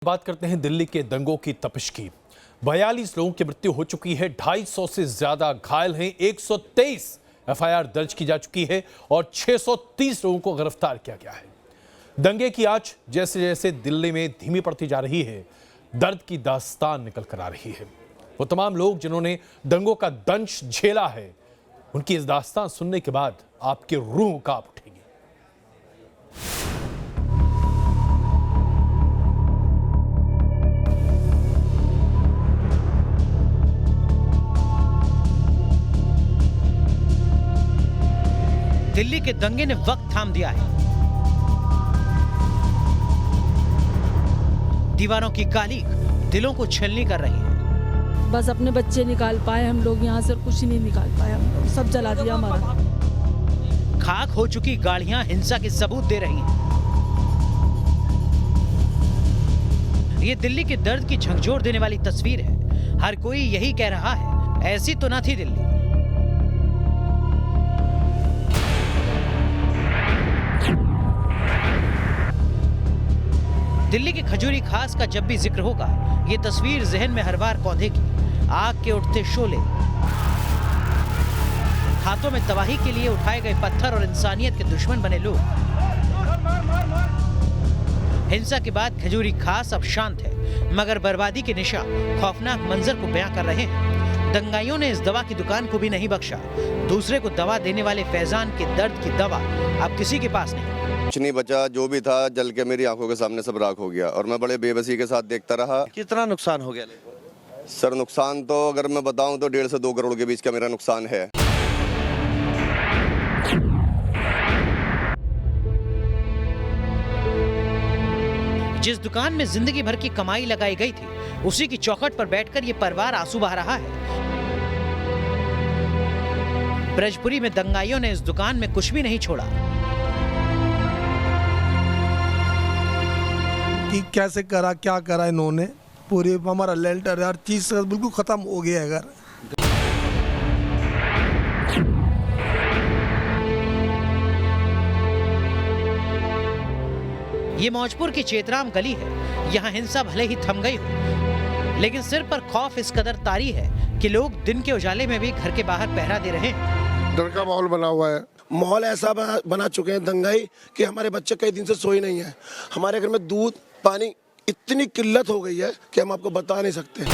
बात करते हैं दिल्ली के दंगों की तपिश की। 42 लोगों की मृत्यु हो चुकी है, 250 से ज्यादा घायल हैं, 123 एफआईआर दर्ज की जा चुकी है और 630 लोगों को गिरफ्तार किया गया है। दंगे की आंच जैसे जैसे दिल्ली में धीमी पड़ती जा रही है, दर्द की दास्तान निकल कर आ रही है। वो तमाम लोग जिन्होंने दंगों का दंश झेला है, उनकी इस दास्तान सुनने के बाद आपकी रूह कांप उठेगी। दिल्ली के दंगे ने वक्त थाम दिया है। दीवारों की काली दिलों को छलनी कर रही है। बस अपने बच्चे निकाल पाए हम लोग यहाँ से, कुछ नहीं निकाल पाए हम लोग, सब जला दिया हमारा। खाक हो चुकी गाड़ियां हिंसा के सबूत दे रही हैं। ये दिल्ली के दर्द की झकझोर देने वाली तस्वीर है। हर कोई यही कह रहा है, ऐसी तो ना थी दिल्ली। दिल्ली की खजूरी खास का जब भी जिक्र होगा, ये तस्वीर जहन में हर बार कौंधेगी। आग के उठते शोले, हाथों में तबाही के लिए उठाए गए पत्थर और इंसानियत के दुश्मन बने लोग। हिंसा के बाद खजूरी खास अब शांत है, मगर बर्बादी के निशान खौफनाक मंजर को बयां कर रहे हैं। दंगाइयों ने इस दवा की दुकान को भी नहीं बख्शा। दूसरे को दवा देने वाले फैजान के दर्द की दवा अब किसी के पास नहीं। कुछ नहीं बचा, जो भी था जल के मेरी आंखों के सामने सब राख हो गया और मैं बड़े बेबसी के साथ देखता रहा। कितना नुकसान हो गया? सर नुकसान तो अगर मैं बताऊं तो 1.5 से 2 करोड़ के बीच का मेरा नुकसान है। जिस दुकान में जिंदगी भर की कमाई लगाई गई थी, उसी की चौखट पर बैठकर ये परिवार आंसू बहा रहा है। ब्रजपुरी में दंगाइयों ने इस दुकान में कुछ भी नहीं छोड़ा। कि कैसे करा, क्या करा इन्होंने, पूरी हमारा लेंटर हर चीज बिल्कुल खत्म हो गया है घर। ये मौजपुर की चेतराम गली है। यहाँ हिंसा भले ही थम गई हो, लेकिन सिर पर खौफ इस कदर तारी है कि लोग दिन के उजाले में भी घर के बाहर पहरा दे रहे हैं। डर का माहौल बना हुआ है। माहौल ऐसा बना चुके हैं दंगाई कि हमारे बच्चे कई दिन से सोए नहीं है। हमारे घर में दूध पानी इतनी किल्लत हो गई है कि हम आपको बता नहीं सकते।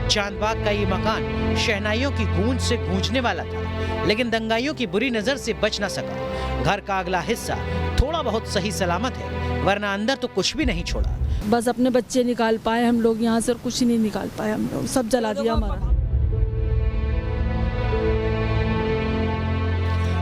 चांदबाग का ये मकान शहनाइयों की गूंज से गूंजने वाला था, लेकिन दंगाइयों की बुरी नजर से बच न सका। घर का अगला हिस्सा थोड़ा बहुत सही सलामत है, वरना अंदर तो कुछ भी नहीं छोड़ा। बस अपने बच्चे निकाल पाए हम लोग यहाँ से, कुछ नहीं निकाल पाए हम लोग, सब जला दिया हमारा।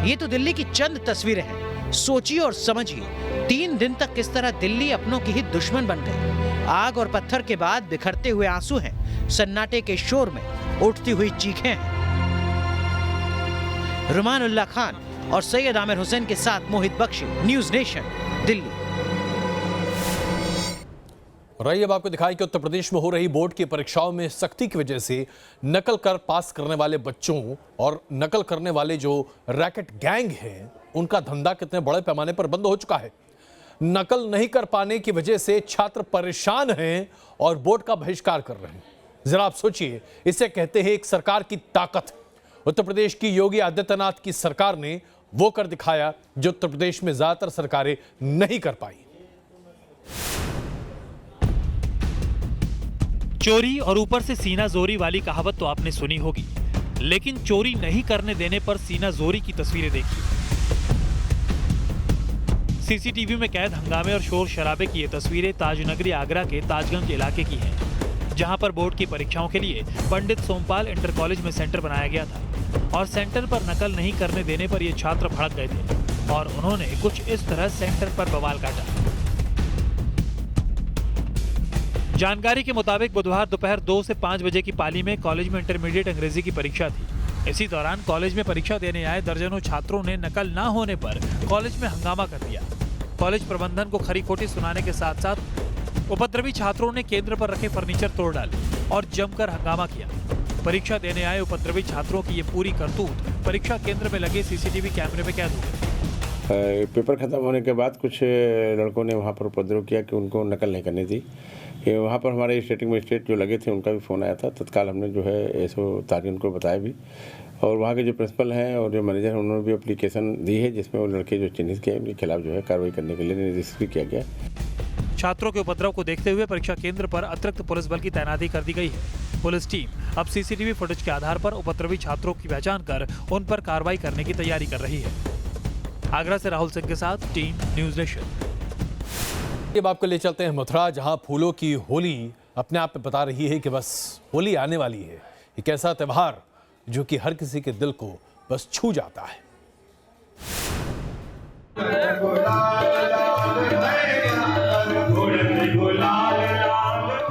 ये तो दिल्ली की चंद तस्वीरें हैं। सोचिए और समझिए, 3 दिन तक किस तरह दिल्ली अपनों की ही दुश्मन बन गई। आग और पत्थर के बाद बिखरते हुए आंसू हैं, सन्नाटे के शोर में उठती हुई चीखें हैं। रुमानुल्लाह खान और सैयद आमिर हुसैन के साथ मोहित बख्शी, न्यूज नेशन, दिल्ली। रही अब आपको दिखाई कि उत्तर प्रदेश में हो रही बोर्ड की परीक्षाओं में सख्ती की वजह से नकल कर पास करने वाले बच्चों और नकल करने वाले जो रैकेट गैंग हैं, उनका धंधा कितने बड़े पैमाने पर बंद हो चुका है। नकल नहीं कर पाने की वजह से छात्र परेशान हैं और बोर्ड का बहिष्कार कर रहे हैं। जरा आप सोचिए, इसे कहते हैं एक सरकार की ताकत। उत्तर प्रदेश की योगी आदित्यनाथ की सरकार ने वो कर दिखाया जो उत्तर प्रदेश में ज्यादातर सरकारें नहीं कर पाई। चोरी और ऊपर से सीना जोरी वाली कहावत तो आपने सुनी होगी, लेकिन चोरी नहीं करने देने पर सीना जोरी की तस्वीरें देखिए। सीसीटीवी में कैद हंगामे और शोर शराबे की ये तस्वीरें ताजनगरी आगरा के ताजगंज इलाके की हैं, जहां पर बोर्ड की परीक्षाओं के लिए पंडित सोमपाल इंटर कॉलेज में सेंटर बनाया गया था और सेंटर पर नकल नहीं करने देने पर ये छात्र भड़क गए थे और उन्होंने कुछ इस तरह सेंटर पर बवाल काटा। जानकारी के मुताबिक बुधवार दोपहर 2 से 5 बजे की पाली में कॉलेज में इंटरमीडिएट अंग्रेजी की परीक्षा थी। इसी दौरान कॉलेज में परीक्षा देने आए दर्जनों छात्रों ने नकल न होने पर कॉलेज में हंगामा कर दिया। कॉलेज प्रबंधन को खरी खोटी सुनाने के साथ साथ उपद्रवी छात्रों ने केंद्र पर रखे फर्नीचर तोड़ डाले और जमकर हंगामा किया। परीक्षा देने आए उपद्रवी छात्रों की ये पूरी करतूत परीक्षा केंद्र में लगे सीसीटीवी कैमरे में कैद हो गई। पेपर ख़त्म होने के बाद कुछ लड़कों ने वहाँ पर उपद्रव किया कि उनको नकल नहीं करनी थी। वहाँ पर हमारे स्टेटिंग मजिस्ट्रेट जो लगे थे उनका भी फ़ोन आया था। तत्काल हमने जो है एसओ ताजगंज को बताया भी, और वहाँ के जो प्रिंसिपल हैं और जो मैनेजर हैं उन्होंने भी एप्लीकेशन दी है जिसमें वो लड़के जो चिन्हित किए उनके खिलाफ जो है कार्रवाई करने के लिए निर्देशित भी किया गया। छात्रों के उपद्रव को देखते हुए परीक्षा केंद्र पर अतिरिक्त पुलिस बल की तैनाती कर दी गई है। पुलिस टीम अब सीसीटीवी फुटेज के आधार पर उपद्रवी छात्रों की पहचान कर उन पर कार्रवाई करने की तैयारी कर रही है। आगरा से राहुल सिंह के साथ टीम न्यूज़ नेशन। अब आपको ले चलते हैं मथुरा, जहां फूलों की होली अपने आप में बता रही है कि बस होली आने वाली है। एक ऐसा त्योहार जो कि हर किसी के दिल को बस छू जाता है।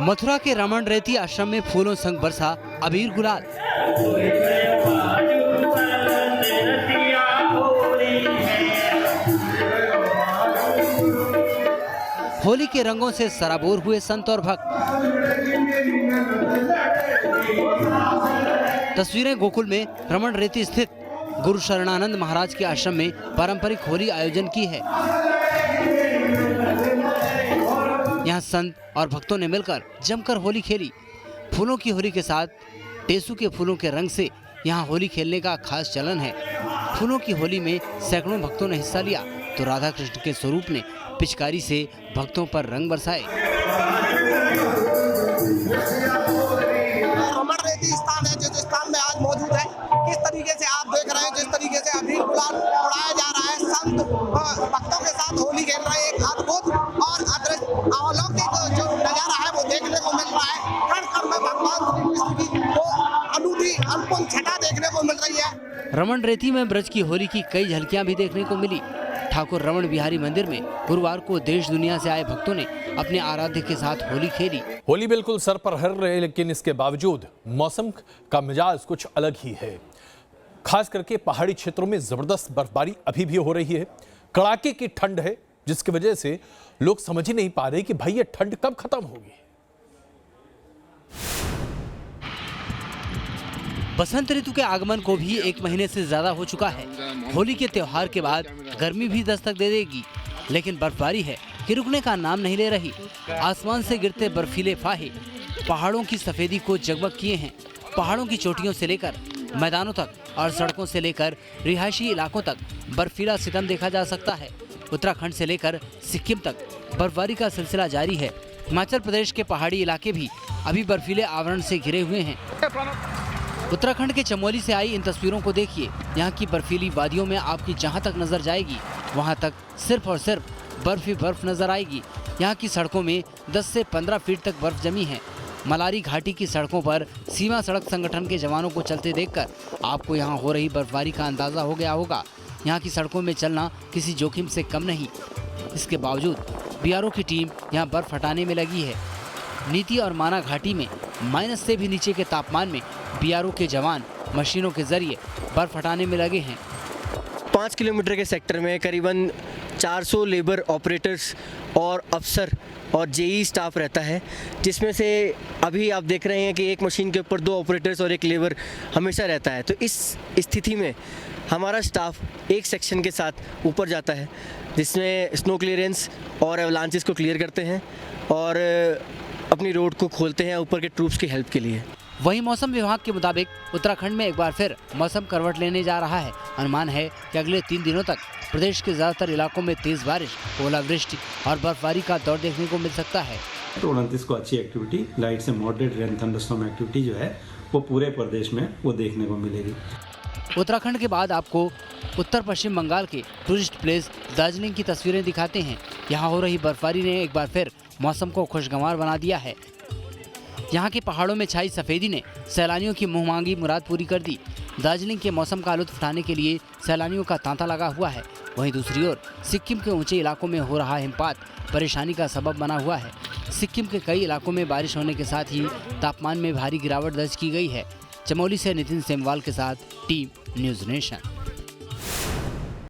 मथुरा के रमन रेती आश्रम में फूलों संग बरसा अबीर गुलाल। होली के रंगों से सराबोर हुए संत और भक्त। तस्वीरें गोकुल में रमन रेती स्थित गुरु शरणानंद महाराज के आश्रम में पारंपरिक होली आयोजन की है। यहाँ संत और भक्तों ने मिलकर जमकर होली खेली। फूलों की होली के साथ टेसू के फूलों के रंग से यहाँ होली खेलने का खास चलन है। फूलों की होली में सैकड़ों भक्तों ने हिस्सा लिया तो राधा कृष्ण के स्वरूप ने पिचकारी से भक्तों पर रंग बरसाए। रमन रेती स्थान है जिस स्थान में आज मौजूद है। किस तरीके से आप देख रहे हैं, जिस तरीके से अबीर गुलाल उड़ाया जा रहा है, संत भक्तों के साथ होली खेल रहे हैं। एक अद्भुत और अलौकिक जो नजारा है वो देखने को मिल रहा है। कण कण में भगवान श्री कृष्ण की वो अनूठी अनपुन छटा देखने को मिल रही है। रमन रेती में ब्रज की होली की कई झलकियां भी देखने को मिली। ठाकुर रमन बिहारी मंदिर में गुरुवार को देश दुनिया से आए भक्तों ने अपने आराध्य के साथ होली खेली। होली बिल्कुल सर पर हर रहे, लेकिन इसके बावजूद मौसम का मिजाज कुछ अलग ही है। खास करके पहाड़ी क्षेत्रों में जबरदस्त बर्फबारी अभी भी हो रही है। कड़ाके की ठंड है जिसकी वजह से लोग समझ ही नहीं पा रहे कि भाई ये ठंड कब खत्म होगी। बसंत ऋतु के आगमन को भी 1 महीने से ज्यादा हो चुका है। होली के त्योहार के बाद गर्मी भी दस्तक दे देगी, लेकिन बर्फबारी है कि रुकने का नाम नहीं ले रही। आसमान से गिरते बर्फीले फाहे पहाड़ों की सफेदी को जगमग किए हैं। पहाड़ों की चोटियों से लेकर मैदानों तक और सड़कों से लेकर रिहायशी इलाकों तक बर्फीला सितम देखा जा सकता है। उत्तराखंड से लेकर सिक्किम तक बर्फबारी का सिलसिला जारी है। हिमाचल प्रदेश के पहाड़ी इलाके भी अभी बर्फीले आवरण से घिरे हुए हैं। उत्तराखंड के चमोली से आई इन तस्वीरों को देखिए। यहाँ की बर्फीली वादियों में आपकी जहाँ तक नजर जाएगी वहाँ तक सिर्फ और सिर्फ बर्फ ही बर्फ नजर आएगी। यहाँ की सड़कों में 10 से 15 फीट तक बर्फ जमी है। मलारी घाटी की सड़कों पर सीमा सड़क संगठन के जवानों को चलते देखकर आपको यहाँ हो रही बर्फबारी का अंदाजा हो गया होगा। यहाँ की सड़कों में चलना किसी जोखिम से कम नहीं। इसके बावजूद बीआरओ की टीम यहाँ बर्फ हटाने में लगी है। नीति और माना घाटी में माइनस से भी नीचे के तापमान में बीआरओ के जवान मशीनों के जरिए बर्फ हटाने में लगे हैं। 5 किलोमीटर के सेक्टर में करीबन 400 लेबर ऑपरेटर्स और अफसर और जेई स्टाफ रहता है, जिसमें से अभी आप देख रहे हैं कि एक मशीन के ऊपर 2 ऑपरेटर्स और 1 लेबर हमेशा रहता है। तो इस स्थिति में हमारा स्टाफ एक सेक्शन के साथ ऊपर जाता है जिसमें स्नो क्लियरेंस और एवलांचेस को क्लियर करते हैं और अपनी रोड को खोलते हैं ऊपर के ट्रूप्स की हेल्प के लिए। वहीं मौसम विभाग के मुताबिक उत्तराखंड में एक बार फिर मौसम करवट लेने जा रहा है। अनुमान है कि अगले 3 दिनों तक प्रदेश के ज्यादातर इलाकों में तेज बारिश, ओलावृष्टि और बर्फबारी का दौर देखने को मिल सकता है। तो 29 को अच्छी एक्टिविटी, लाइट से मॉडरेट रेन थंडरस्टॉर्म एक्टिविटी जो है वो पूरे प्रदेश में वो देखने को मिलेगी। उत्तराखंड के बाद आपको उत्तर पश्चिम बंगाल के टूरिस्ट प्लेस दार्जिलिंग की तस्वीरें दिखाते हैं। यहाँ हो रही बर्फबारी ने एक बार फिर मौसम को खुशगवार बना दिया है। यहाँ के पहाड़ों में छाई सफेदी ने सैलानियों की मुँह मांगी मुराद पूरी कर दी। दार्जिलिंग के मौसम का लुत्फ उठाने के लिए सैलानियों का तांता लगा हुआ है। वहीं दूसरी ओर सिक्किम के ऊंचे इलाकों में हो रहा हिमपात परेशानी का सबब बना हुआ है। सिक्किम के कई इलाकों में बारिश होने के साथ ही तापमान में भारी गिरावट दर्ज की गई है। चमोली से नितिन सेमवाल के साथ टीम न्यूज़ नेशन।